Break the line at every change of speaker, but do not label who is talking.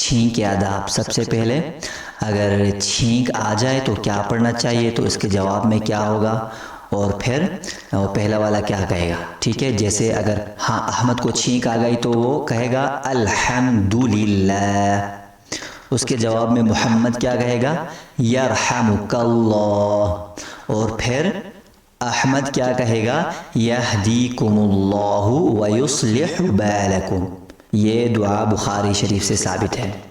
छींक या आदाब। सबसे पहले अगर छींक आ जाए तो क्या पढ़ना चाहिए, तो इसके जवाब में क्या होगा, और फिर पहला वाला क्या कहेगा। ठीक है, जैसे अगर हाँ अहमद को छींक आ गई तो वो कहेगा अल्हम्दुलिल्लाह। उसके जवाब में मोहम्मद क्या कहेगा, यरहमुकल्लाह। और फिर अहमद क्या कहेगा, यहदीकुमुल्लाहु व युस्लिहु बालकुम। ये दुआ बुखारी शरीफ से साबित है।